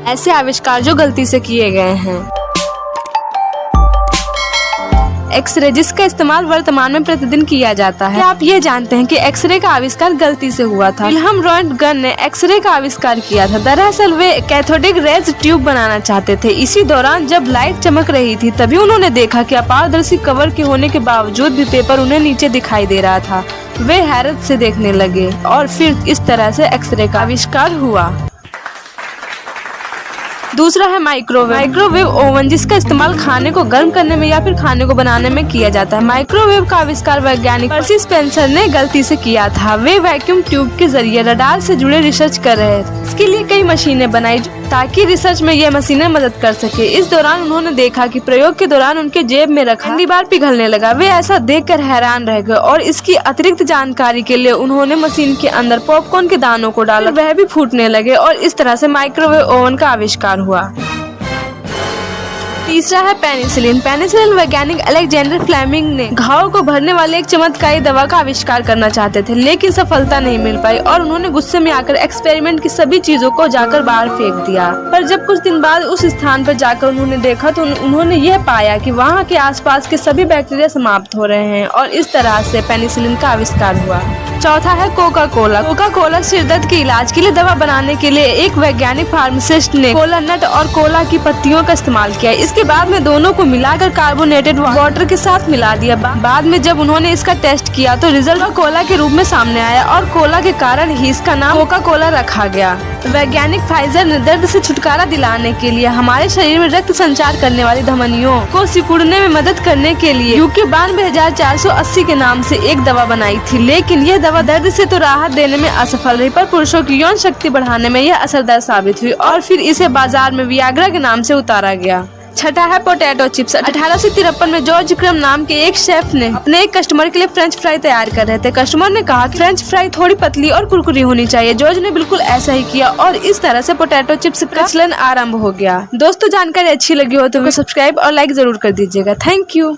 ऐसे आविष्कार जो गलती से किए गए हैं। एक्सरे, जिसका इस्तेमाल वर्तमान में प्रतिदिन किया जाता है। क्या आप ये जानते हैं कि एक्सरे का आविष्कार गलती से हुआ था? विल्हम रॉन्टगन ने एक्सरे का आविष्कार किया था। दरअसल वे कैथोडिक रेज ट्यूब बनाना चाहते थे। इसी दौरान जब लाइट चमक रही थी तभी उन्होंने देखा कि अपारदर्शी कवर के होने के बावजूद भी पेपर उन्हें नीचे दिखाई दे रहा था। वे हैरत से देखने लगे और फिर इस तरह से एक्सरे का आविष्कार हुआ। दूसरा है माइक्रोवेव। माइक्रोवेव ओवन, जिसका इस्तेमाल खाने को गर्म करने में या फिर खाने को बनाने में किया जाता है। माइक्रोवेव का आविष्कार वैज्ञानिक पर्सी स्पेंसर ने गलती से किया था। वे वैक्यूम ट्यूब के जरिए रडार से जुड़े रिसर्च कर रहे थे। इसके लिए कई मशीनें बनाई ताकि रिसर्च में यह मशीनें मदद कर सके। इस दौरान उन्होंने देखा कि प्रयोग के दौरान उनके जेब में रखा कैंडी बार पिघलने लगा। वे ऐसा देखकर हैरान रह गए और इसकी अतिरिक्त जानकारी के लिए उन्होंने मशीन के अंदर पॉपकॉर्न के दानों को डाला। वह भी फूटने लगे और इस तरह से माइक्रोवेव ओवन का आविष्कार हुआ। तीसरा है पेनिसिलिन। पेनिसिलिन वैज्ञानिक अलेक्जेंडर फ्लेमिंग ने घाव को भरने वाले एक चमत्कारी दवा का आविष्कार करना चाहते थे, लेकिन सफलता नहीं मिल पाई और उन्होंने गुस्से में आकर एक्सपेरिमेंट की सभी चीजों को जाकर बाहर फेंक दिया। पर जब कुछ दिन बाद उस स्थान पर जाकर उन्होंने देखा तो उन्होंने यह पाया कि वहाँ के आसपास के सभी बैक्टीरिया समाप्त हो रहे हैं और इस तरह से पेनिसिलिन का आविष्कार हुआ। चौथा है कोका कोला। कोका कोला सिर दर्द के इलाज के लिए दवा बनाने के लिए एक वैज्ञानिक फार्मासिस्ट ने कोला नट और कोला की पत्तियों का इस्तेमाल किया। इसके बाद में दोनों को मिलाकर कार्बोनेटेड वाटर के साथ मिला दिया। बाद में जब उन्होंने इसका टेस्ट किया तो रिजल्ट कोला के रूप में सामने आया और कोला के कारण ही इसका नाम कोका कोला रखा गया। वैज्ञानिक फाइजर ने दर्द से छुटकारा दिलाने के लिए हमारे शरीर में रक्त संचार करने वाली धमनियों को सिकुड़ने में मदद करने के लिए यूके 92,480 के नाम से एक दवा बनाई थी, लेकिन यह दवा दर्द से तो राहत देने में असफल रही पर पुरुषों की यौन शक्ति बढ़ाने में यह असरदार साबित हुई और फिर इसे बाजार में वियाग्रा के नाम से उतारा गया। छठा है पोटैटो चिप्स। 1853 में जॉर्ज क्रम नाम के एक शेफ ने अपने एक कस्टमर के लिए फ्रेंच फ्राई तैयार कर रहे थे। कस्टमर ने कहा कि फ्रेंच फ्राई थोड़ी पतली और कुरकुरी होनी चाहिए। जॉर्ज ने बिल्कुल ऐसा ही किया और इस तरह से पोटैटो चिप्स का प्रचलन आरंभ हो गया। दोस्तों, जानकारी अच्छी लगी हो तो सब्सक्राइब और लाइक जरूर कर दीजिएगा। Thank you.